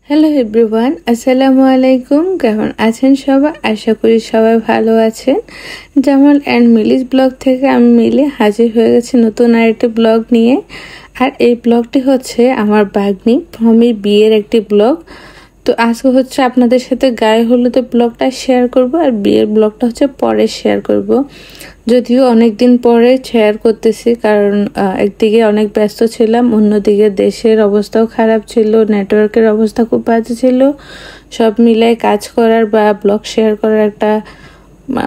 Hello everyone, আসসালামু আলাইকুম। কেমন আছেন সবাই? আশা করি সবাই ভালো আছেন। জামাল অ্যান্ড মিলিস ব্লগ থেকে আমি মিলি হাজির হয়ে গেছি নতুন আরেকটি ব্লগ নিয়ে। আর এই ব্লগটি হচ্ছে আমার ভাগ্নি ভূমির বিয়ের একটি ব্লগ। তো আজকে হচ্ছে আপনাদের সাথে গায়ে হলুদের ব্লগটা শেয়ার করব, আর বিয়ের ব্লগটা হচ্ছে পরে শেয়ার করব। যদিও অনেক দিন পরে শেয়ার করতেছি, কারণ একদিকে অনেক ব্যস্ত ছিলাম, অন্যদিকে দেশের অবস্থাও খারাপ ছিল, নেটওয়ার্কের অবস্থা খুব বাজে ছিল। সব মিলাই কাজ করার বা ব্লগ শেয়ার করার একটা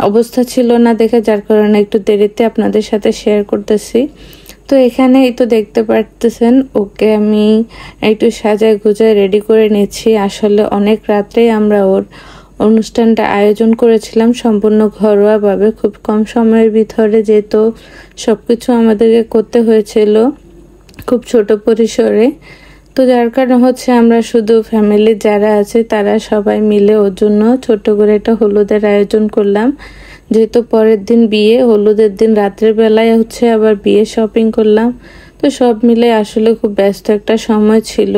অবস্থা ছিল না দেখে, যার কারণে একটু দেরিতে আপনাদের সাথে শেয়ার করতেছি। তো এখানে এই তো দেখতে পারতেছেন, ওকে আমি একটু সাজায় গুজায় রেডি করে নিচ্ছি। আসলে অনেক রাত্রেই আমরা ওর অনুষ্ঠানটা আয়োজন করেছিলাম সম্পূর্ণ ঘরোয়াভাবে, খুব কম সময়ের ভিতরে, যেহেতু সব কিছু আমাদেরকে করতে হয়েছিল খুব ছোট পরিসরে। তো যার কারণে হচ্ছে আমরা শুধু ফ্যামিলির যারা আছে তারা সবাই মিলে ওর জন্য ছোট্ট করে একটা হলুদের আয়োজন করলাম। যেহেতু পরের দিন বিয়ে, হলুদের দিন রাত্রের বেলায় হচ্ছে আবার বিয়ে শপিং করলাম। তো সব মিলে আসলে খুব ব্যস্ত একটা সময় ছিল।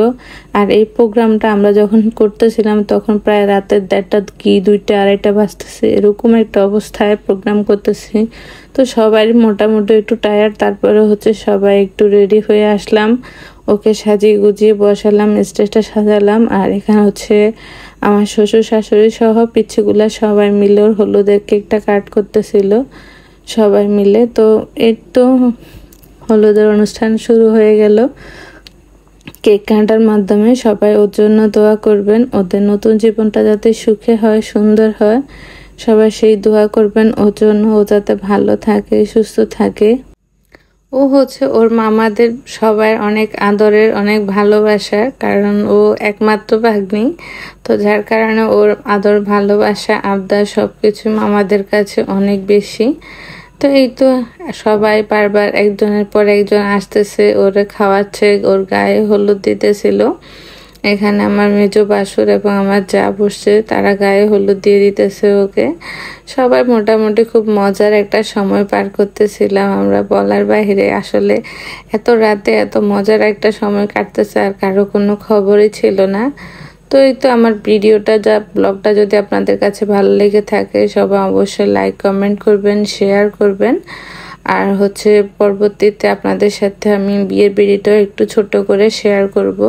আর এই প্রোগ্রামটা আমরা যখন করতেছিলাম তখন প্রায় রাতের 1:30 কি 2টা 2:30 বাজতেছে, এরকম একটা অবস্থায় প্রোগ্রাম করতেছি। তো সবাই মোটামুটি একটু টায়ার্ড, তারপরে হচ্ছে সবাই একটু রেডি হয়ে আসলাম, ওকে সাজিয়ে গুজিয়ে বসালাম, স্টেজটা সাজালাম। আর এখানে হচ্ছে আমার শ্বশুর শাশুড়ি সহ পিচ্ছিগুলা সবাই মিলে ওর হলুদের কেকটা কাট করতেছিল সবাই মিলে। তো এই তো হলুদের অনুষ্ঠান শুরু হয়ে গেল। কেক কাটার মাধ্যমে সবাই ওর জন্য দোয়া করবেন, ওদের নতুন জীবনটা যাতে সুখে হয়, সুন্দর হয়, সবাই সেই দোয়া করবেন ওর জন্য, ও যাতে ভালো থাকে, সুস্থ থাকে। ও হচ্ছে ওর মামাদের সবার অনেক আদরের, অনেক ভালোবাসার, কারণ ও একমাত্র ভাগ্নি। তো যার কারণে ওর আদর, ভালোবাসা, আবদার সবকিছু মামাদের কাছে অনেক বেশি। তো এই তো সবাই বারবার একজনের পর একজন আসতেছে, ওরে খাওয়াচ্ছে, ওর গায়ে হলুদ দিতেছিল। এখানে আমার মেজো বাসুর এবং আমার যা বসছে, তারা গায়ে হলুদ দিয়ে দিতেছে ওকে। সবাই মোটামুটি খুব মজার একটা সময় পার করতেছিলাম আমরা, বলার বাইরে। আসলে এত রাতে এত মজার একটা সময় কাটতেছে আর কারো কোনো খবরই ছিল না। তো এই তো আমার ভিডিওটা, ব্লগটা যদি আপনাদের কাছে ভালো লেগে থাকে, সবাই অবশ্যই লাইক কমেন্ট করবেন, শেয়ার করবেন। আর হচ্ছে পরবর্তীতে আপনাদের সাথে আমি বিয়ের ভিডিওটাও একটু ছোট করে শেয়ার করব।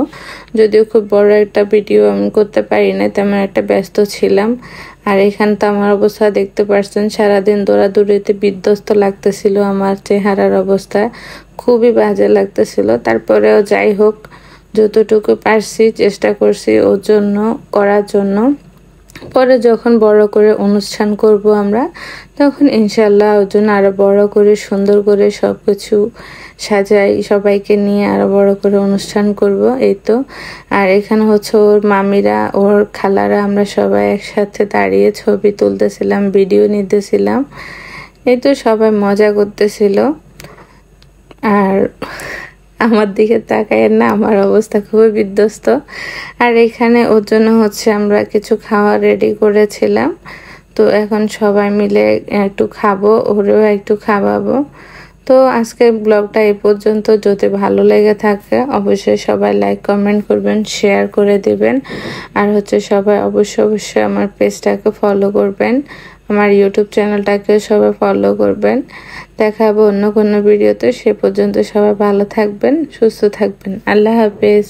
যদিও খুব বড় একটা ভিডিও আমি করতে পারি না, তেমন একটা ব্যস্ত ছিলাম। আর এখানে তো আমার অবস্থা দেখতে পাচ্ছেন, সারাদিন দৌড়াদৌড়িতে বিধ্বস্ত লাগতেছিল, আমার চেহারার অবস্থা খুবই বাজে লাগতেছিল। তারপরেও যাই হোক, যতটুকু পারছি চেষ্টা করছি ওর জন্য, করার জন্য। পরে যখন বড় করে অনুষ্ঠান করব আমরা, তখন ইনশাল্লাহ ওর জন্য আরো বড় করে সুন্দর করে সবকিছু সাজাই, সবাইকে নিয়ে আরো বড় করে অনুষ্ঠান করব। এই তো। আর এখানে হচ্ছে ওর মামিরা, ওর খালারা, আমরা সবাই একসাথে দাঁড়িয়ে ছবি তুলতেছিলাম, ভিডিও নিতেছিলাম। এই তো সবাই মজা করতেছিল। আর আমার দিকে তাকায় না, আমার অবস্থা খুবই বিধ্বস্ত। আর এখানে ওর জন্য হচ্ছে আমরা কিছু খাওয়া রেডি করেছিলাম। তো এখন সবাই মিলে একটু খাবো, ওরেও একটু খাওয়াবো। তো আজকের ব্লগটা এই পর্যন্ত। যদি ভালো লেগে থাকে অবশ্যই সবাই লাইক কমেন্ট করবেন, শেয়ার করে দিবেন। আর হচ্ছে সবাই অবশ্যই আমার পেজটাকে ফলো করবেন, আমার ইউটিউব চ্যানেলটাকে সবাই ফলো করবেন। দেখা হবে অন্য কোনো ভিডিওতে। সে পর্যন্ত সবাই ভালো থাকবেন, সুস্থ থাকবেন। আল্লাহ হাফেজ।